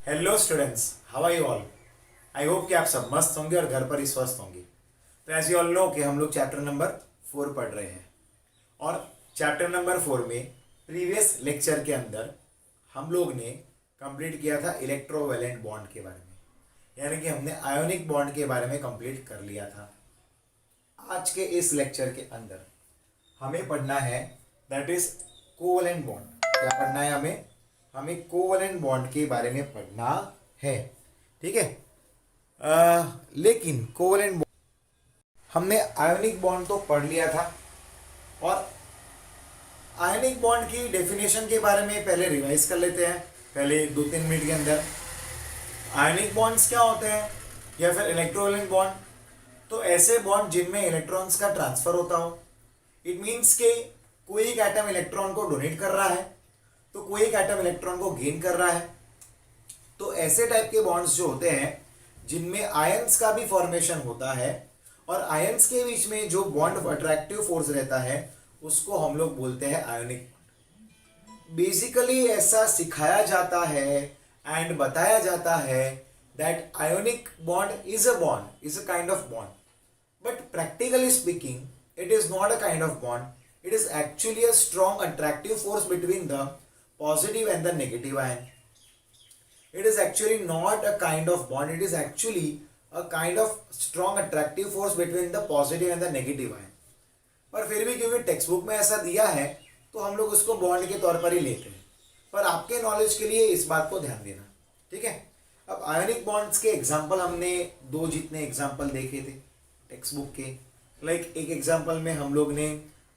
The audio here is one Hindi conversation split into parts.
Hello students, how are you all. I hope कि आप सब मस्त होंगे और घर पर ही स्वस्थ होंगे। तो ऐसे ऑल नो कि हम लोग चैप्टर नंबर 4 पढ़ रहे हैं और चैप्टर नंबर 4 में प्रीवियस लेक्चर के अंदर हम लोग ने कंप्लीट किया था इलेक्ट्रोवैलेंट बॉन्ड के बारे में, यानी कि हमने आयोनिक बॉन्ड के बारे में कंप्लीट कर लिया था। आज के इस लेक्चर के अंदर हमें पढ़ना है दैट इज कोवैलेंट बॉन्ड। क्या पढ़ना है हमें? हमें कोवैलेंट बॉन्ड के बारे में पढ़ना है, ठीक है। लेकिन कोवैलेंट बॉन्ड हमने आयोनिक बॉन्ड तो पढ़ लिया था और आयोनिक बॉन्ड की डेफिनेशन के बारे में पहले रिवाइज कर लेते हैं, पहले 2-3 मिनट के अंदर। आयोनिक बॉन्ड्स क्या होते हैं या फिर इलेक्ट्रोवैलेंट बॉन्ड? तो ऐसे बॉन्ड जिनमें इलेक्ट्रॉन्स का ट्रांसफर होता हो। इट मीन्स के कोई एक एटम इलेक्ट्रॉन को डोनेट कर रहा है तो कोई एक एटम इलेक्ट्रॉन को गेन कर रहा है। तो ऐसे टाइप के बॉन्ड्स जो होते हैं जिनमें आयंस का भी फॉर्मेशन होता है और आयंस के बीच में जो बॉन्ड अट्रैक्टिव फोर्स रहता है उसको हम लोग बोलते हैं आयोनिक। बेसिकली ऐसा सिखाया जाता है एंड बताया जाता है that ionic bond is a bond, is a kind of bond, but practically speaking it is not a kind of bond. It is actually a strong attractive force between the positive and the negative ion. It is actually not a kind of bond. It is actually a kind of strong attractive force between the positive and the negative ion. पर फिर भी क्योंकि टेक्स्ट बुक में ऐसा दिया है तो हम लोग उसको बॉन्ड के तौर पर ही लेते हैं। पर आपके नॉलेज के लिए इस बात को ध्यान देना, ठीक है। अब आयोनिक बॉन्ड्स के एग्जाम्पल हमने 2 जितने एग्जाम्पल देखे थे टेक्स्ट बुक के। लाइक एक एग्जाम्पल में हम लोग ने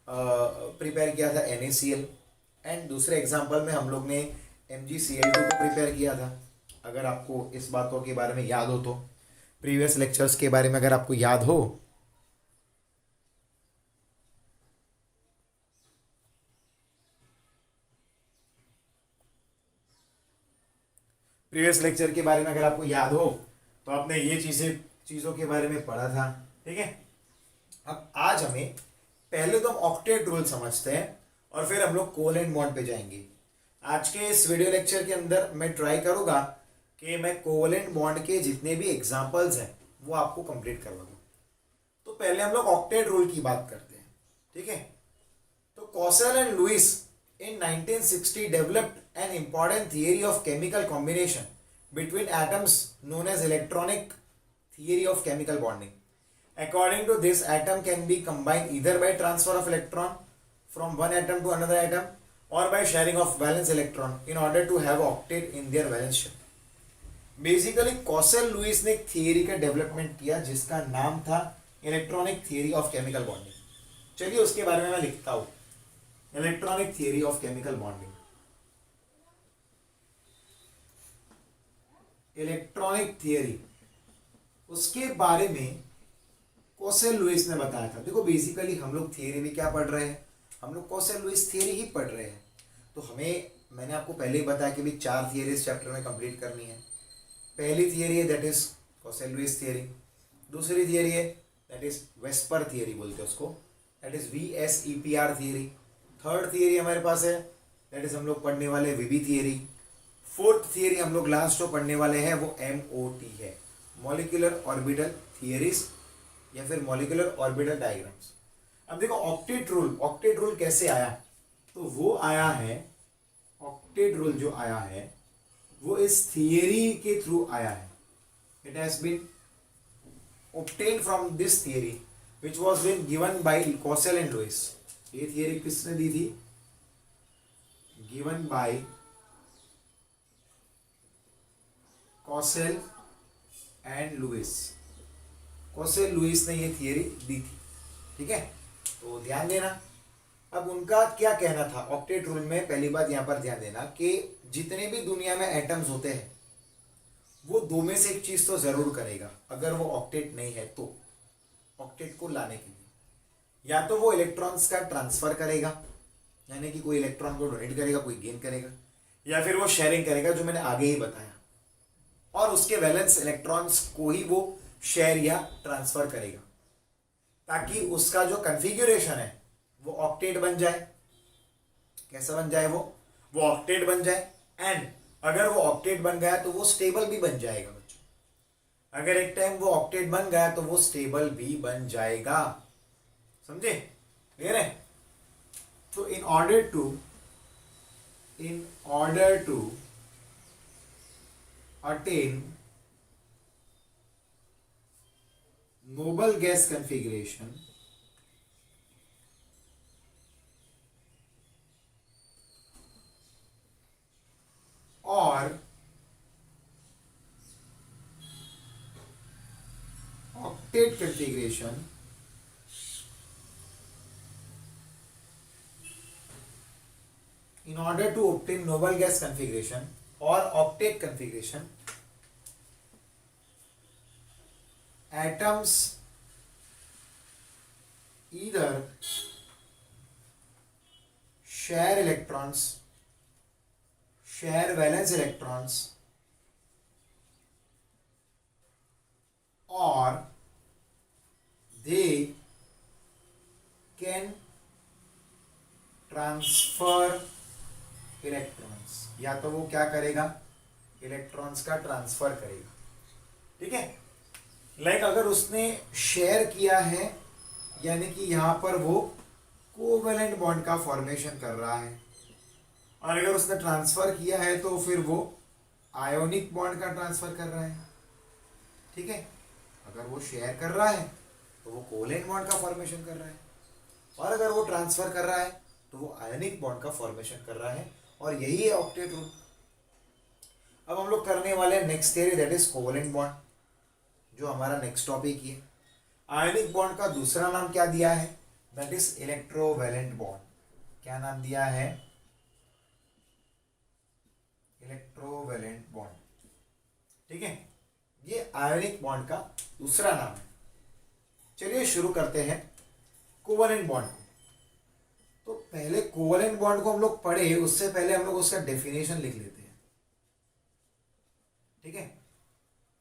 प्रिपेयर किया था NaCl एंड दूसरे एग्जाम्पल में हम लोग ने MgCl2 को प्रिपेयर किया था। अगर आपको इस बातों के बारे में याद हो तो प्रीवियस लेक्चर्स के बारे में अगर आपको याद हो प्रीवियस लेक्चर के बारे में अगर आपको याद हो तो आपने ये चीज़ों के बारे में पढ़ा था, ठीक है। अब आज हमें पहले तो हम ऑक्टेट रूल समझते हैं और फिर हम लोग कोवैलेंट बॉन्ड पे जाएंगे। आज के इस वीडियो लेक्चर के अंदर मैं ट्राई करूंगा कि मैं कोवैलेंट बॉन्ड के जितने भी एग्जांपल्स हैं वो आपको कंप्लीट करवा दूं। तो पहले हम लोग ऑक्टेट रूल की बात करते हैं, ठीक है। तो कॉसेल and Louis in 1960 developed an important theory of chemical combination between atoms known as electronic theory of chemical bonding. According to this, atom can be combined either by transfer of electron from one atom to another atom or by sharing of valence electron in order to have octet in their valence shell. Basically Kossel Lewis ने एक थियरी का डेवलपमेंट किया जिसका नाम था electronic theory of chemical bonding. चलिए उसके बारे में मैं लिखता हूं, electronic theory of chemical bonding. Electronic theory उसके बारे में कॉसेल लुइस ने बताया था। देखो बेसिकली हम लोग थियरी में क्या पढ़ रहे हैं, हम लोग कॉसेल लुइस थियरी ही पढ़ रहे हैं। तो मैंने आपको पहले ही बताया कि भाई 4 थियरी इस चैप्टर में कंप्लीट करनी है। पहली थियरी है दैट इज कॉसेल लुइस थियरी। दूसरी थियरी है दैट इज वेस्पर थियरी बोलते हैं उसको, that is VSEPR theory. Third theory हमारे पास है दैट इज हम लोग पढ़ने वाले विबी थियरी। फोर्थ थियरी हम लोग लास्ट जो पढ़ने वाले हैं वो MOT है, मॉलिक्यूलर ऑर्बिटल थियरीज या फिर मॉलिक्यूलर ऑर्बिटल डायग्राम्स। अब देखो ऑक्टेट रूल कैसे आया? तो वो आया है, ऑक्टेट रूल जो आया है वो इस थियरी के थ्रू आया है। It has been obtained from this theory which was been given by Cossel and Lewis। ये थियरी किसने दी थी? Given by Kossel and Lewis. Kossel Lewis ने ये थियरी दी थी, ठीक है। तो ध्यान देना। अब उनका क्या कहना था ऑक्टेट रूल में? पहली बात यहां पर ध्यान देना कि जितने भी दुनिया में एटम्स होते हैं वो 2 में से एक चीज तो जरूर करेगा अगर वो ऑक्टेट नहीं है तो। ऑक्टेट को लाने के लिए या तो वो इलेक्ट्रॉन्स का ट्रांसफर करेगा, यानी कि कोई इलेक्ट्रॉन को डोनेट करेगा, कोई गेन करेगा, या फिर वो शेयरिंग करेगा जो मैंने आगे ही बताया, और उसके वैलेंस इलेक्ट्रॉन्स को ही वो शेयर या ट्रांसफर करेगा ताकि उसका जो कन्फिग्यूरेशन है वो ऑक्टेट बन जाए। कैसा बन जाए वो ऑक्टेट बन जाए। एंड अगर वो ऑक्टेट बन गया तो वो स्टेबल भी बन जाएगा बच्चों। अगर एक टाइम वो ऑक्टेट बन गया तो वो स्टेबल भी बन जाएगा। समझे? क्लियर है? तो in order to attain noble gas configuration or octet configuration, in order to obtain noble gas configuration or octet configuration, atoms either share electrons, share valence electrons, or they can transfer electrons, या तो वो क्या करेगा, इलेक्ट्रॉन्स का ट्रांसफर करेगा। ठीक है? लाइक अगर उसने शेयर किया है यानी कि यहां पर वो कोवेलेंट बॉन्ड का फॉर्मेशन कर रहा है, और अगर उसने ट्रांसफर किया है तो फिर वो आयोनिक बॉन्ड का ट्रांसफर कर रहा है। ठीक है? अगर वो शेयर कर रहा है तो वो कोवेलेंट बॉन्ड का फॉर्मेशन कर रहा है, और अगर वो ट्रांसफर कर रहा है तो वो आयोनिक बॉन्ड का फॉर्मेशन कर रहा है, और यही है ऑक्टेट रूल। अब हम लोग करने वाले हैं next theory, that is covalent bond, जो हमारा नेक्स्ट टॉपिक है। आयोनिक बॉन्ड का दूसरा नाम क्या दिया है, दैट इज इलेक्ट्रोवैलेंट बॉन्ड। क्या नाम दिया है? Electrovalent bond. ठीक है? ये आयोनिक बॉन्ड का दूसरा नाम है। चलिए शुरू करते हैं कोवेलेंट बॉन्ड को। तो पहले कोवेलेंट बॉन्ड को हम लोग पढ़े, उससे पहले हम लोग उसका डेफिनेशन लिख लेते हैं। ठीक है?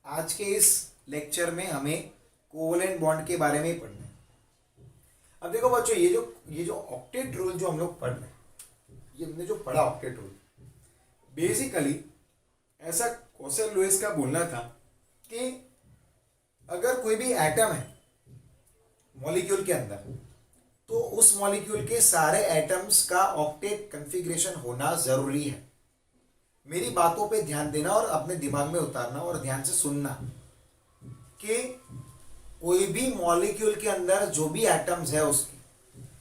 आज के इस लेक्चर में हमें कोवेलेंट बॉन्ड के बारे में ही पढ़ना है। अब देखो बच्चों, ये जो ऑक्टेट रूल जो हम लोग पढ़ रहे हैं, ये हमने जो पढ़ा ऑक्टेट रूल, बेसिकली ऐसा कौशल लुईस का बोलना था कि अगर कोई भी एटम है मॉलिक्यूल के अंदर, तो उस मॉलिक्यूल के सारे एटम्स का ऑक्टेट कॉन्फ़िगरेशन होना जरूरी है। मेरी बातों पे ध्यान देना और अपने दिमाग में उतारना और ध्यान से सुनना कि कोई भी मॉलिक्यूल के अंदर जो भी एटम्स है उसके,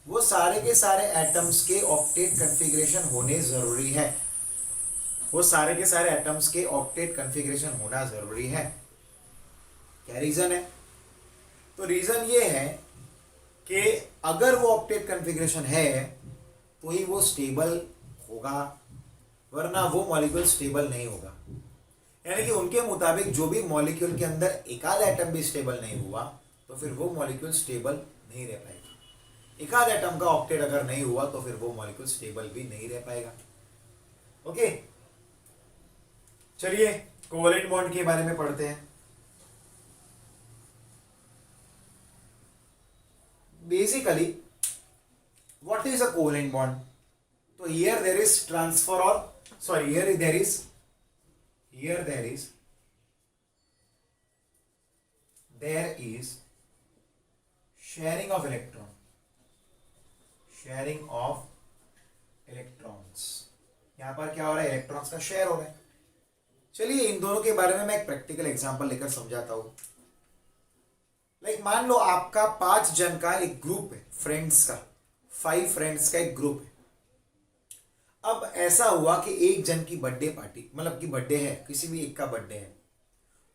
वो सारे के सारे एटम्स के ऑक्टेट कॉन्फ़िगरेशन होने जरूरी है। वो सारे के सारे एटम्स के ऑक्टेट कॉन्फ़िगरेशन होना जरूरी है। क्या रीजन है? तो रीजन ये है कि अगर वो ऑक्टेट कॉन्फ़िगरेशन है तो ही वो स्टेबल होगा, वरना वो मॉलिक्यूल स्टेबल नहीं होगा। यानी कि उनके मुताबिक जो भी मॉलिक्यूल के अंदर एकाध एटम भी स्टेबल नहीं हुआ तो फिर वो मॉलिक्यूल स्टेबल नहीं रह पाएगा। एकाध एटम का ऑक्टेट अगर नहीं हुआ तो फिर वो मॉलिक्यूल स्टेबल भी नहीं रह पाएगा। ओके, चलिए कोवेलेंट बॉन्ड के बारे में पढ़ते हैं। Basically, what is a covalent bond? So here there is transfer, or sorry, here there is sharing of electrons। यहाँ पर क्या हो रहा है? इलेक्ट्रॉन्स का शेयर हो रहा है। चलिए इन दोनों के बारे में मैं एक प्रैक्टिकल एग्जांपल लेकर समझाता हूँ। लाइक मान लो आपका 5 जन का एक ग्रुप है, फ्रेंड्स का, 5 फ्रेंड्स का एक ग्रुप है। अब ऐसा हुआ कि एक जन की बर्थडे पार्टी, मतलब कि बर्थडे है, किसी भी एक का बर्थडे है,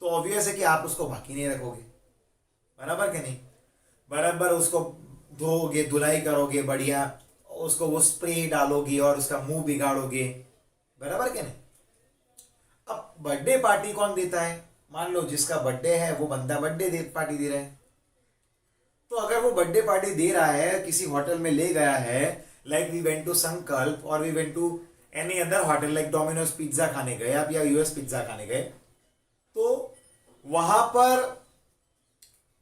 तो ऑब्वियस है कि आप उसको बाकी नहीं रखोगे, बराबर कि नहीं? बराबर उसको धोओगे, धुलाई करोगे, बढ़िया उसको वो स्प्रे डालोगे और उसका मुंह बिगाड़ोगे, बराबर कि नहीं? अब बर्थडे पार्टी कौन देता है? मान लो जिसका बर्थडे है वो बंदा बर्थडे पार्टी दे रहा है। तो अगर वो बर्थडे पार्टी दे रहा है, किसी होटल में ले गया है, like we went to Sankalp और we went to any other hotel like Domino's pizza खाने गए आप, या यूएस पिज्जा खाने गए, तो वहां पर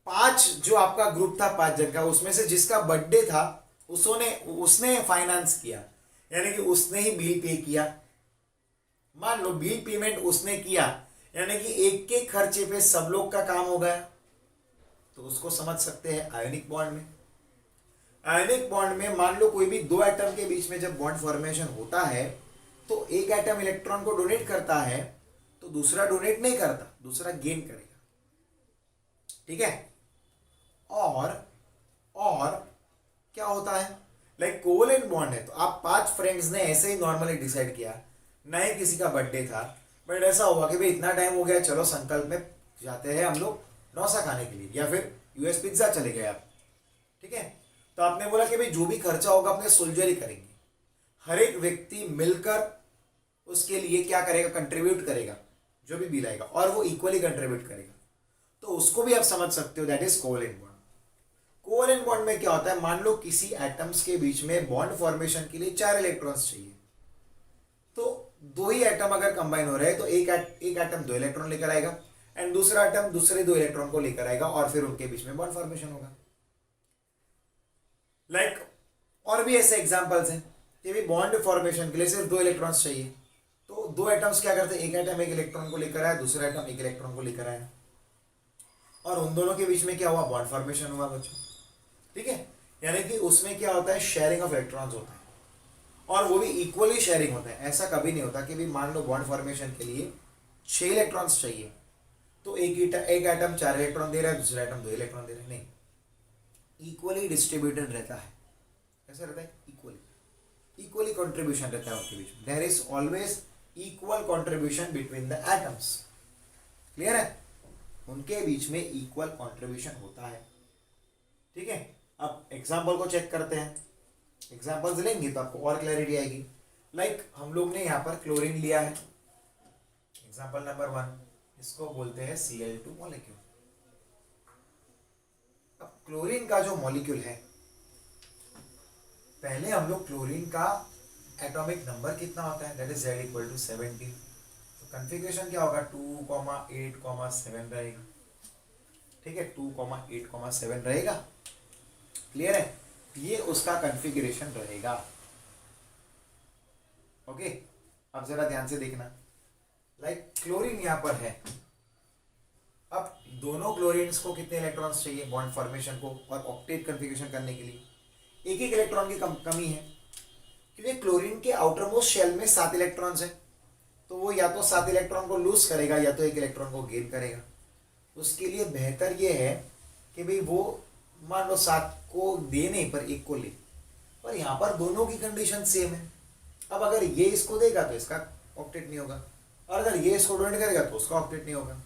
5 जो आपका ग्रुप था 5 जन का, उसमें से जिसका बर्थडे था उसने फाइनेंस किया, यानी कि उसने ही बिल पे किया। मान लो बिल पेमेंट उसने किया, यानी कि एक के खर्चे पे सब लोग का काम हो गया, तो उसको समझ सकते हैं आयोनिक बॉन्ड में। आयोनिक बॉन्ड में मान लो कोई भी दो एटम के बीच में जब बॉन्ड फॉर्मेशन होता है तो एक एटम इलेक्ट्रॉन को डोनेट करता है तो दूसरा डोनेट नहीं करता, दूसरा गेन करेगा। ठीक है। और क्या होता है, लाइक कोवेलेंट बॉन्ड है तो आप 5 फ्रेंड्स ने ऐसे ही नॉर्मली डिसाइड किया, ना ही किसी का बर्थडे था, बट ऐसा हुआ कि भाई इतना टाइम हो गया, चलो संकल्प में जाते हैं हम लोग डोसा खाने के लिए, या फिर यूएस पिज्जा चले गए आप। ठीक है। तो आपने बोला कि भाई जो भी खर्चा होगा अपने सोल्जर ही करेंगे, हर एक व्यक्ति मिलकर उसके लिए क्या करेगा, कंट्रीब्यूट करेगा जो भी बिल आएगा, और वो इक्वली कंट्रीब्यूट करेगा, तो उसको भी आप समझ सकते हो, that is covalent bond. Covalent bond में क्या होता है, मान लो किसी एटम्स के बीच में बॉन्ड फॉर्मेशन के लिए 4 इलेक्ट्रॉन्स चाहिए, तो दो ही एटम अगर कंबाइन हो रहे हैं तो एक एटम 2 इलेक्ट्रॉन लेकर आएगा एंड दूसरा एटम दूसरे 2 इलेक्ट्रॉन को लेकर आएगा, और फिर उनके बीच में बॉन्ड फॉर्मेशन होगा। लाइक और भी ऐसे एग्जांपल्स हैं कि भी बॉन्ड फॉर्मेशन के लिए सिर्फ 2 इलेक्ट्रॉन्स चाहिए, तो 2 एटम्स क्या करते हैं, एक एटम एक इलेक्ट्रॉन को लेकर आया, दूसरा एटम एक इलेक्ट्रॉन को लेकर आया, और उन दोनों के बीच में क्या हुआ, बॉन्ड फॉर्मेशन हुआ बच्चों। ठीक है। यानी कि उसमें क्या होता है, शेयरिंग ऑफ इलेक्ट्रॉन्स होता है, और वो भी इक्वली शेयरिंग होता है। ऐसा कभी नहीं होता कि भी मान लो बॉन्ड फॉर्मेशन के लिए 6 इलेक्ट्रॉन्स चाहिए तो एक एटम 4 इलेक्ट्रॉन दे रहा है, दूसरा एटम 2 इलेक्ट्रॉन दे रहा है, नहीं, इक्वली डिस्ट्रीब्यूटेड रहता है। कैसे रहता है, इक्वली कंट्रीब्यूशन रहता है उनके बीच में, there is always equal contribution between the atoms. Clear है, उनके बीच में इक्वल कंट्रीब्यूशन होता है। ठीक है। अब एग्जाम्पल को चेक करते हैं, एग्जाम्पल्स लेंगे तो आपको और क्लैरिटी आएगी। लाइक हम लोग ने यहाँ पर क्लोरीन लिया है, एग्जाम्पल नंबर 1, इसको बोलते हैं Cl2 मॉलिक्यूल। अब क्लोरीन का जो मॉलिक्यूल है, पहले हम लोग क्लोरीन का एटॉमिक नंबर कितना होता है, दैट इज Z = 17, तो कन्फिग्रेशन क्या होगा, 2,8,7 रहेगा। ठीक है, 2,8,7 रहेगा। क्लियर है, ये उसका कन्फिग्रेशन रहेगा। ओके। अब जरा ध्यान से देखना, लाइक क्लोरीन यहां पर है, अब दोनों क्लोरीन्स को कितने इलेक्ट्रॉन्स चाहिए बॉन्ड फॉर्मेशन को और ऑक्टेट कन्फिग्रेशन करने के लिए, एक एक इलेक्ट्रॉन की कमी है, क्योंकि क्लोरीन के आउटर मोस्ट शेल में 7 इलेक्ट्रॉन्स है, तो वो या तो 7 इलेक्ट्रॉन को लूज करेगा या तो एक इलेक्ट्रॉन को गेन करेगा। उसके लिए बेहतर ये है कि भाई वो मान लो 7 को दे नहीं पर एक को ले, पर यहाँ पर दोनों की कंडीशन सेम है। अब अगर ये इसको देगा तो इसका ऑक्टेट नहीं होगा, और अगर ये इसको डोनेट करेगा तो उसका ऑक्टेट नहीं होगा।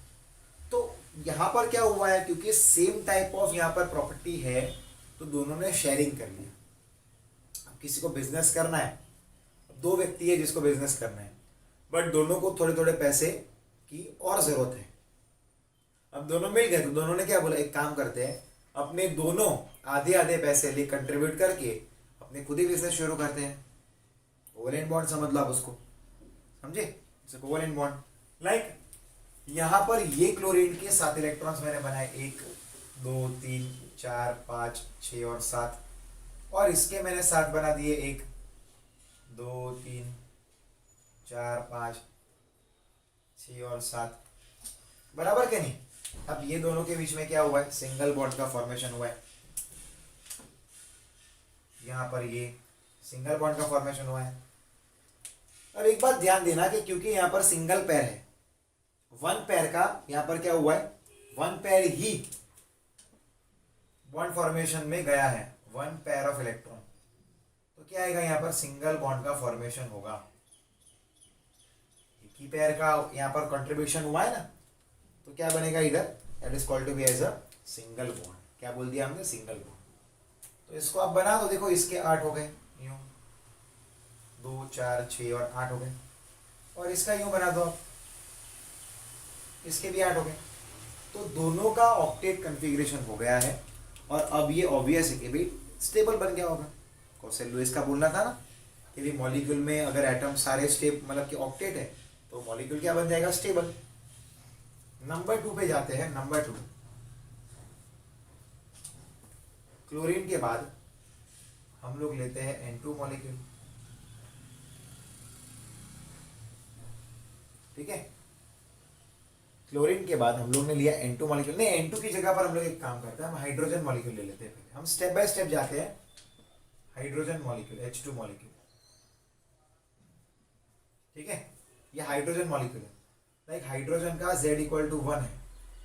तो यहाँ पर क्या हुआ है, क्योंकि सेम टाइप ऑफ यहाँ पर प्रॉपर्टी है तो दोनों ने शेयरिंग कर लिया। अब किसी को बिजनेस करना है, 2 व्यक्ति है जिसको बिजनेस करना है, बट दोनों को थोड़े थोड़े पैसे की और जरूरत है। अब दोनों मिल गए तो दोनों ने क्या बोला, एक काम करते हैं, अपने दोनों आधे आधे पैसे ले कंट्रीब्यूट करके अपने खुद ही बिजनेस शुरू करते हैं। कोवेलेंट बॉन्ड समझ लो आप उसको, समझे, कोवेलेंट बॉन्ड। लाइक यहाँ पर ये क्लोरीन के 7 इलेक्ट्रॉन्स मैंने बनाए, 1 2 3 4 5 6 और 7, और इसके मैंने 7 बना दिए, 1 2 3 4 5 6 और 7, बराबर क्या नहीं। अब ये दोनों के बीच में क्या हुआ है, सिंगल बॉन्ड का फॉर्मेशन हुआ है, यहाँ पर ये सिंगल बॉन्ड का फॉर्मेशन हुआ है। और एक बात ध्यान देना कि क्योंकि यहाँ पर सिंगल पेयर है, 1 पेयर का यहाँ पर क्या हुआ है, 1 पेयर ही बॉन्ड फॉर्मेशन में गया है, 1 पेयर ऑफ इलेक्ट्रॉन, तो क्या आएगा यहाँ पर, सिंगल बॉन्ड का फॉर्मेशन होगा। एक ही पेयर का यहाँ पर कंट्रीब्यूशन हुआ है ना, तो क्या बनेगा इधर, that is called to be as a single bond. क्या बोल दिया हमने, सिंगल बॉन्ड। तो इसको आप बना दो, देखो इसके 8 हो गए, यूं 2 4 6 और 8 हो गए, और इसका यूं बना दो आप, इसके भी 8 हो गए, तो दोनों का ऑक्टेट कन्फिग्रेशन हो गया है। और अब ये ऑब्वियस है कि भाई स्टेबल बन गया होगा। कौशल लुईस का बोलना था ना कि भाई मॉलिक्यूल में अगर एटम सारे स्टेप मतलब कि ऑक्टेट है तो मॉलिक्यूल क्या बन जाएगा, स्टेबल। नंबर 2 पे जाते हैं, नंबर 2, क्लोरीन के बाद हम लोग लेते हैं N2 मॉलिक्यूल। ठीक है। क्लोरीन के बाद हम लोग ने लिया N2 मॉलिक्यूल, नहीं N2 की जगह पर हम लोग एक काम करते हैं, हम हाइड्रोजन मॉलिक्यूल ले लेते हैं पहले, हम स्टेप बाय स्टेप जाते हैं। हाइड्रोजन मॉलिक्यूल H2 मॉलिक्यूल, ठीक है, ये हाइड्रोजन मॉलिक्यूल है। लाइक हाइड्रोजन का Z=1 है,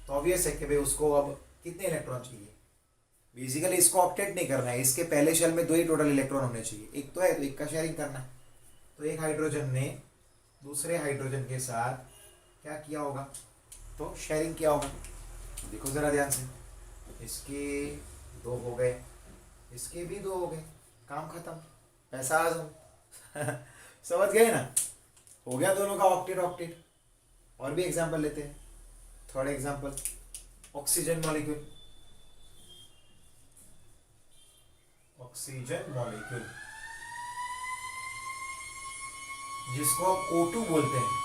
तो ऑब्वियस है कि भाई उसको अब कितने इलेक्ट्रॉन चाहिए। बेसिकली इसको ऑक्टेट नहीं करना है, इसके पहले शेल में 2 ही टोटल इलेक्ट्रॉन होने चाहिए, एक तो है तो एक का शेयरिंग करना है। तो एक हाइड्रोजन ने दूसरे हाइड्रोजन के साथ क्या किया होगा, तो शेयरिंग किया होगा। देखो ज़रा ध्यान से, इसके 2 हो गए, इसके भी 2 हो गए, काम खत्म, पैसा आ जाओ समझ गए ना, हो गया दोनों का ऑक्टेट ऑक्टेट। और भी एग्जांपल लेते हैं, third example oxygen molecule, oxygen molecule जिसको O2 बोलते हैं।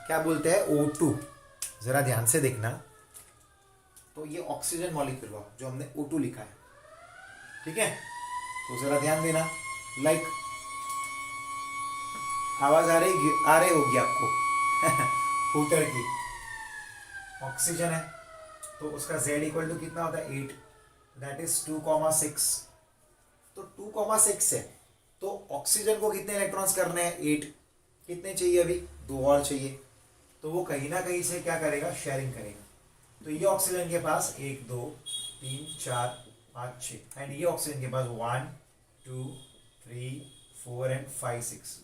क्या बोलते हैं, O2। जरा ध्यान से देखना, तो ये ऑक्सीजन मॉलिक्यूल हुआ जो हमने O2 लिखा है, ठीक है। तो जरा ध्यान देना, लाइक आवाज आ रही होगी आपको हूटर की। ऑक्सीजन है तो उसका Z= कितना होता है, 8, दैट इज 2,6। तो 2,6 है, तो ऑक्सीजन को कितने इलेक्ट्रॉन्स करने हैं, 8। कितने चाहिए अभी, 2 और चाहिए, तो वो कहीं ना कहीं से क्या करेगा, शेयरिंग करेगा। तो ये ऑक्सीजन के पास 1 2 3 4 5 6, एंड ये ऑक्सीजन के पास 1 2 3 4 and 5 6।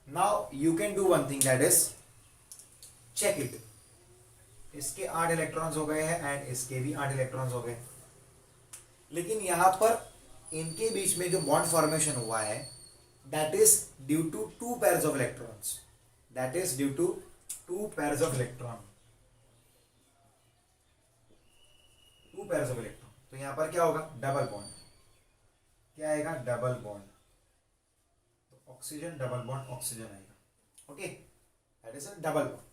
Now you can do one thing, that is check it. इसके 8 इलेक्ट्रॉन्स हो गए हैं एंड इसके भी 8 इलेक्ट्रॉन्स हो गए, लेकिन यहां पर इनके बीच में जो बॉन्ड फॉर्मेशन हुआ है, that is due to 2 pairs of electrons, that is due to 2 pairs of electron, 2 pairs of electron. तो यहां पर क्या होगा, डबल बॉन्ड, क्या आएगा, डबल बॉन्ड। तो ऑक्सीजन डबल बॉन्ड ऑक्सीजन आएगा, okay, that is a double bond.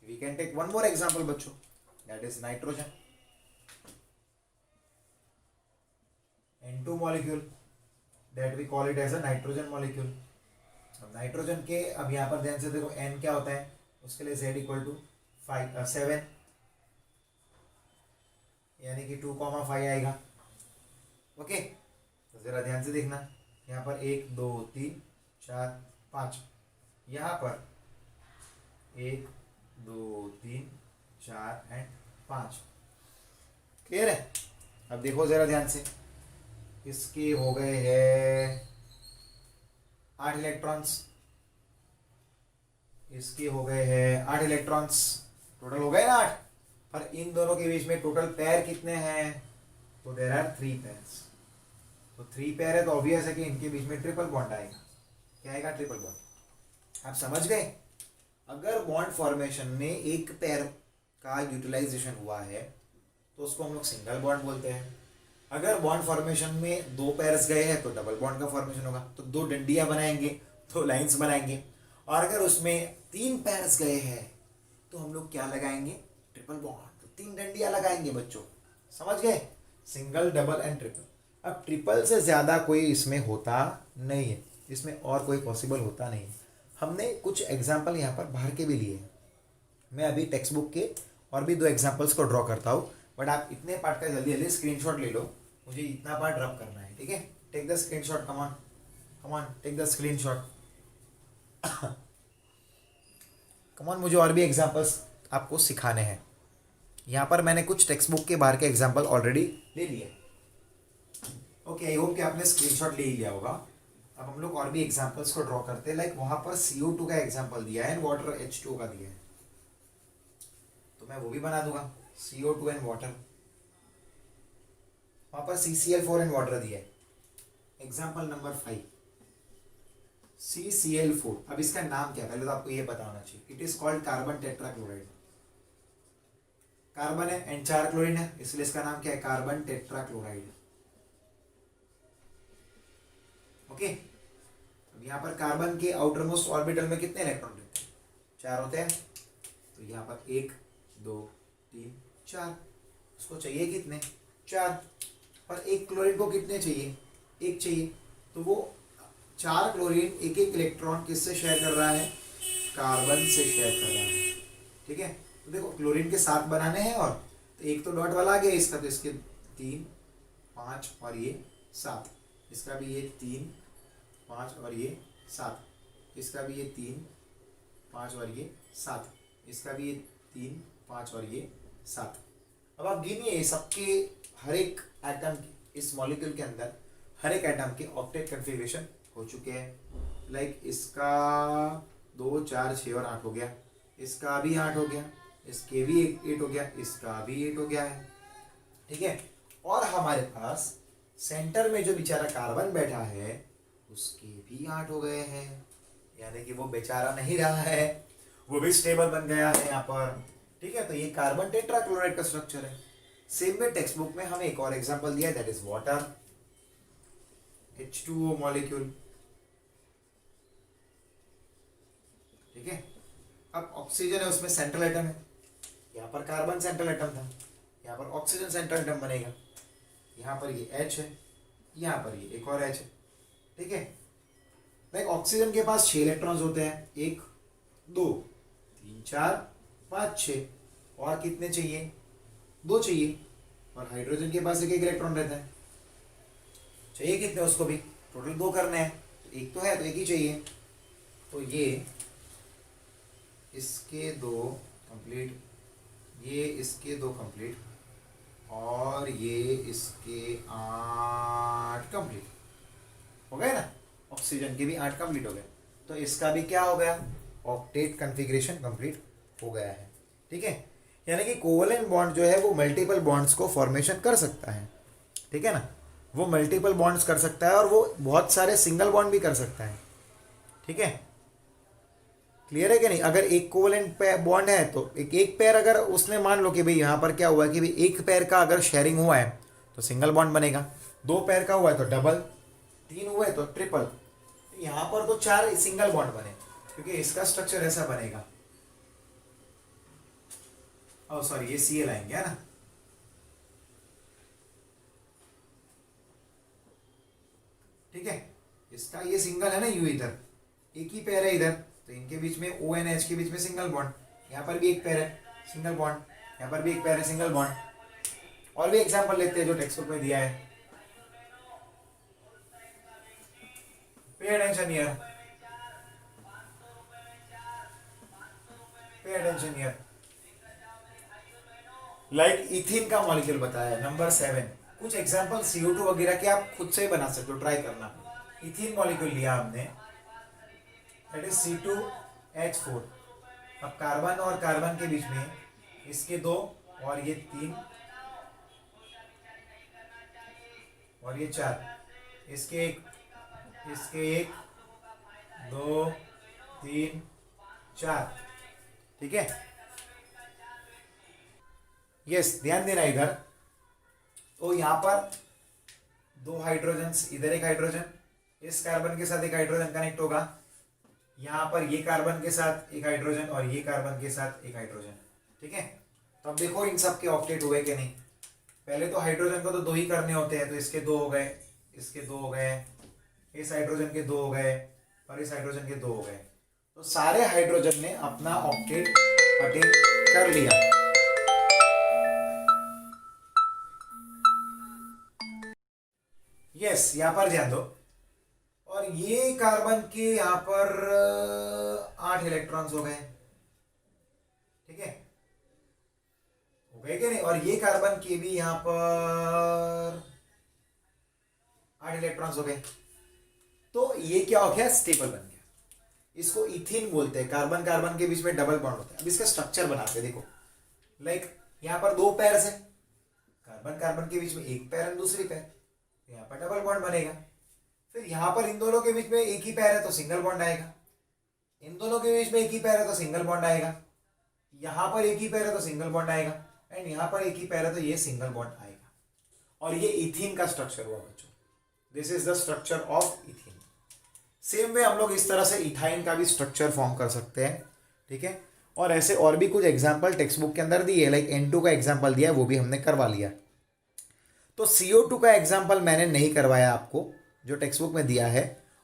We can take one more example बच्चों, that is nitrogen, N2 molecule, that we call it as a nitrogen molecule। अब नाइट्रोजन के, अब यहाँ पर ध्यान से देखो N क्या होता है, उसके लिए Z= 7, यानी कि 2,5 आएगा, ओके। तो जरा ध्यान से देखना, यहाँ पर 1 2 3 4 5, यहाँ पर 1 2 3 4 एंड 5, क्लियर है। अब देखो जरा ध्यान से, इसके हो गए हैं 8 इलेक्ट्रॉन्स, इसके हो गए हैं 8 इलेक्ट्रॉन्स, टोटल हो गए ना 8, पर इन दोनों के बीच में टोटल पेयर कितने हैं, तो देयर आर 3 पेयर्स। तो 3 पेयर है तो ऑब्वियस है कि इनके बीच में ट्रिपल बॉन्ड आएगा, क्या आएगा, ट्रिपल बॉन्ड। आप समझ गए, अगर बॉन्ड फॉर्मेशन में एक पेयर का यूटिलाइजेशन हुआ है तो उसको हम लोग सिंगल बॉन्ड बोलते हैं। अगर बॉन्ड फॉर्मेशन में 2 पेयर्स गए हैं तो डबल बॉन्ड का फॉर्मेशन होगा, तो 2 डंडियां बनाएंगे, 2 लाइंस बनाएंगे। और अगर उसमें 3 पेयर्स गए हैं तो हम लोग क्या लगाएंगे, ट्रिपल बॉन्ड, तो 3 डंडियां लगाएंगे बच्चों, समझ गए, सिंगल डबल एंड ट्रिपल। अब ट्रिपल से ज़्यादा कोई इसमें होता नहीं है, इसमें और कोई पॉसिबल होता नहीं है। हमने कुछ एग्जाम्पल यहाँ पर बाहर के भी लिए हैं, मैं अभी टेक्स्ट बुक के और भी 2 एग्जाम्पल्स को ड्रॉ करता हूँ, बट आप इतने पार्ट का जल्दी जल्दी स्क्रीनशॉट ले लो, मुझे इतना पार्ट रब करना है, ठीक है। Take the screenshot, come on take the screenshot come on, मुझे और भी एग्जांपल्स आपको सिखाने हैं। यहाँ पर मैंने कुछ टेक्स्ट बुक के बाहर के एग्जांपल ऑलरेडी ले लिए, ओके, आई होप कि आपने स्क्रीनशॉट ले ही लिया होगा। अब हम लोग और भी एग्जांपल्स को ड्रॉ करते हैं, लाइक वहाँ पर CO2 का एग्जाम्पल दिया है एंड वाटर H2O का दिया है, तो मैं वो भी बना दूंगा, CO2 एंड वाटर। वहां पर CCl4 एंड वाटर दिया है, एग्जाम्पल नंबर 5 CCl4। अब इसका नाम क्या है, पहले तो आपको ये पता होना चाहिए, it is called carbon tetrachloride. Carbon है एंड 4 क्लोरीन है, इसलिए इसका नाम क्या है, कार्बन टेट्राक्लोराइड, ओके। अब यहाँ पर कार्बन के आउटर मोस्ट ऑर्बिटल में कितने इलेक्ट्रॉन रहते हैं, 4 होते हैं, तो यहाँ पर 1 2 3 4, उसको चाहिए कितने, 4, और एक क्लोरीन को कितने चाहिए, 1 चाहिए, तो वो 4 क्लोरीन एक एक इलेक्ट्रॉन किससे शेयर कर रहा है, कार्बन से शेयर कर रहा है। ठीक है, तो देखो क्लोरीन के 7 बनाने हैं, और तो एक तो डॉट वाला आ गया इसका, तो इसके 3 5 और ये 7, इसका भी ये 3 5 और ये 7, इसका भी ये 3 5 और ये 7, इसका भी ये 3 5 और ये 7। अब आप गिनिए सबके हर एक एटम इस मॉलिक्यूल के अंदर हर एक एटम के ऑक्टेट कन्फिग्रेशन हो चुके हैं। लाइक इसका 2 4 6 और 8 हो गया, इसका भी 8 हो गया, इसके भी 8 हो गया, इसका भी 8 हो गया है। ठीक है, और हमारे पास सेंटर में जो बेचारा कार्बन बैठा है उसके भी 8 हो गए हैं, यानी कि वो बेचारा नहीं रहा है, वो भी स्टेबल बन गया है यहाँ पर। ठीक है, तो ये कार्बन टेट्राक्लोराइड का स्ट्रक्चर है। सेम में टेक्स्ट बुक में हमें एक और एग्जांपल दिया है, that is water, H2O molecule. ठीक है, अब ऑक्सीजन है, उसमें सेंट्रल एटम है, यहाँ पर कार्बन सेंट्रल एटम था, यहाँ पर ऑक्सीजन सेंट्रल एटम बनेगा, यहाँ पर ये H है, यहाँ पर ये एक और H है। ठीक है, लाइक ऑक्सीजन के पास 6 इलेक्ट्रॉन्स होते हैं, 1 2 3 4 5 6, और कितने चाहिए, 2 चाहिए। और हाइड्रोजन के पास एक एक इलेक्ट्रॉन रहता है, चाहिए कितने उसको भी, टोटल 2 करने हैं, तो एक तो है तो एक ही चाहिए, तो ये इसके 2 कंप्लीट, ये इसके 2 कंप्लीट, और ये इसके 8 कंप्लीट हो गए ना, ऑक्सीजन के भी 8 कंप्लीट हो गए, तो इसका भी क्या हो गया, ऑक्टेट कॉन्फ़िगरेशन कंप्लीट हो गया है। ठीक है, यानी कि कोवलेंट बॉन्ड जो है वो मल्टीपल बॉन्ड्स को फॉर्मेशन कर सकता है। ठीक है ना, वो मल्टीपल बॉन्ड्स कर सकता है, और वो बहुत सारे सिंगल बॉन्ड भी कर सकता है। ठीक है, क्लियर है कि नहीं। अगर एक कोवलेंट बॉन्ड है तो एक पैर, अगर उसने मान लो कि भाई यहाँ पर क्या हुआ कि भाई एक पैर का अगर शेयरिंग हुआ है तो सिंगल बॉन्ड बनेगा, 2 पैर का हुआ है तो डबल, 3 हुआ है तो ट्रिपल, यहाँ पर तो 4 सिंगल बॉन्ड बने, क्योंकि इसका स्ट्रक्चर ऐसा बनेगा। ओ सॉरी, ये Cl आएंगे है ना। ठीक है, इसका ये सिंगल है ना, यू इधर एक ही पैर है इधर, तो इनके बीच में ONH के बीच में सिंगल बॉन्ड, यहाँ पर भी एक पैर है सिंगल बॉन्ड, यहाँ पर भी एक पैर है सिंगल बॉन्ड। और भी एग्जांपल लेते हैं जो टेक्स्ट बुक में दिया है, pay attention here, pay attention here. Like इथिन का मॉलिक्यूल बताया है नंबर 7, कुछ एग्जांपल CO2 वगैरह के आप खुद से ही बना सकते हो, ट्राई करना। इथिन मॉलिक्यूल लिया हमने, दैट इज C2H4। अब कार्बन और कार्बन के बीच में इसके 2 और ये 3 और ये 4, इसके 1 2 3 4। ठीक है, यस, ध्यान देना इधर, तो यहाँ पर 2 हाइड्रोजन, इधर एक हाइड्रोजन, इस कार्बन के साथ एक हाइड्रोजन कनेक्ट होगा, यहाँ पर ये कार्बन के साथ एक हाइड्रोजन, और ये कार्बन के साथ एक हाइड्रोजन। ठीक है, तो अब देखो इन सब के ऑक्टेट हुए कि नहीं। पहले तो हाइड्रोजन को तो 2 ही करने होते हैं, तो इसके 2 हो गए, इसके 2 हो गए, इस हाइड्रोजन के 2 हो गए, और इस हाइड्रोजन के 2 हो गए, तो सारे हाइड्रोजन ने अपना ऑक्टेट अटेन कर लिया। यस, यहाँ पर ध्यान दो, और ये कार्बन के यहाँ पर 8 इलेक्ट्रॉन्स हो गए। ठीक है, हो गए कि नहीं। और ये कार्बन के भी यहाँ पर 8 इलेक्ट्रॉन्स हो गए, तो ये क्या हो गया, स्टेबल बन गया। इसको इथिन बोलते हैं, कार्बन कार्बन के बीच में डबल बॉन्ड होता है। अब इसका स्ट्रक्चर बनाते हैं, देखो लाइक यहाँ पर 2 पैर है, कार्बन कार्बन के बीच में एक पैर है, दूसरी पैर, यहाँ पर डबल बॉन्ड बनेगा। फिर यहाँ पर इन दोनों के बीच में एक ही पैर है तो सिंगल बॉन्ड आएगा, इन दोनों के बीच में एक ही पैर है तो सिंगल बॉन्ड आएगा, यहाँ पर एक ही पैर है तो सिंगल बॉन्ड आएगा, एंड यहाँ पर एक ही पैर है तो ये सिंगल बॉन्ड आएगा। और ये इथिन का स्ट्रक्चर हुआ बच्चों, this is the structure of इथिन। Same way हम लोग इस तरह से इथाइन का भी स्ट्रक्चर फॉर्म कर सकते हैं। ठीक है, और ऐसे और भी कुछ एग्जाम्पल टेक्स्ट बुक के अंदर दिए, लाइक N2 का एग्जाम्पल दिया है, वो भी हमने करवा लिया। तो CO2 का एग्जाम्पल मैंने नहीं करवाया आपको, जो टेक्स्ट बुक में दिया है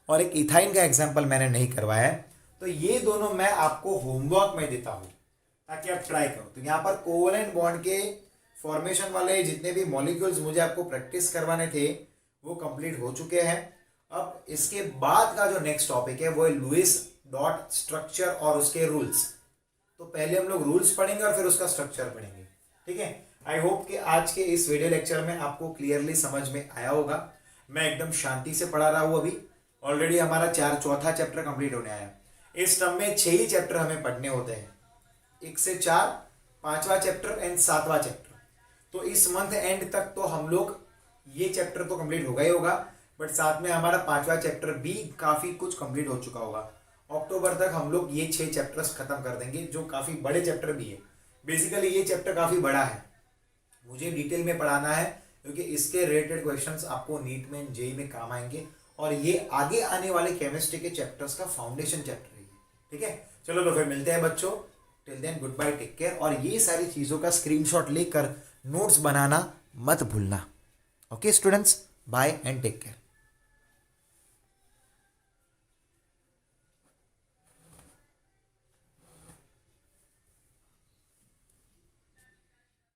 और एक इथाइन का एग्जाम्पल मैंने नहीं करवाया है। तो ये दोनों मैं आपको होमवर्क में देता हूँ ताकि आप ट्राई करो। तो यहाँ पर कोवेलेंट बॉन्ड के फॉर्मेशन वाले जितने भी मॉलिक्यूल्स मुझे आपको प्रैक्टिस करवाने थे वो कंप्लीट हो चुके हैं। अब इसके बाद का जो नेक्स्ट टॉपिक है वो है लुईस डॉट स्ट्रक्चर और उसके रूल्स। तो पहले हम लोग रूल्स पढ़ेंगे और फिर उसका स्ट्रक्चर पढ़ेंगे, ठीक है। आई होप कि आज के इस वीडियो लेक्चर में आपको क्लियरली समझ में आया होगा। मैं एकदम शांति से पढ़ा रहा हूँ। अभी ऑलरेडी हमारा चौथा चैप्टर कंप्लीट होने आया। इस टर्म में 6 ही चैप्टर हमें पढ़ने होते हैं, 1 से 4, 5वां चैप्टर एंड 7वां चैप्टर। तो इस मंथ एंड तक तो हम लोग ये चैप्टर तो कंप्लीट होगा ही होगा, बट साथ में हमारा 5वां चैप्टर भी काफ़ी कुछ कंप्लीट हो चुका होगा। अक्टूबर तक हम लोग ये 6 चैप्टर्स खत्म कर देंगे, जो काफ़ी बड़े चैप्टर भी है। बेसिकली ये चैप्टर काफ़ी बड़ा है, मुझे डिटेल में पढ़ाना है क्योंकि इसके रिलेटेड क्वेश्चंस आपको नीट में जेई में काम आएंगे और ये आगे आने वाले केमिस्ट्री के चैप्टर्स का फाउंडेशन चैप्टर है, ठीक है। चलो तो फिर मिलते हैं बच्चों। Till then goodbye, take care. और ये सारी चीज़ों का स्क्रीनशॉट लेकर नोट्स बनाना मत भूलना। Okay students, bye and take care.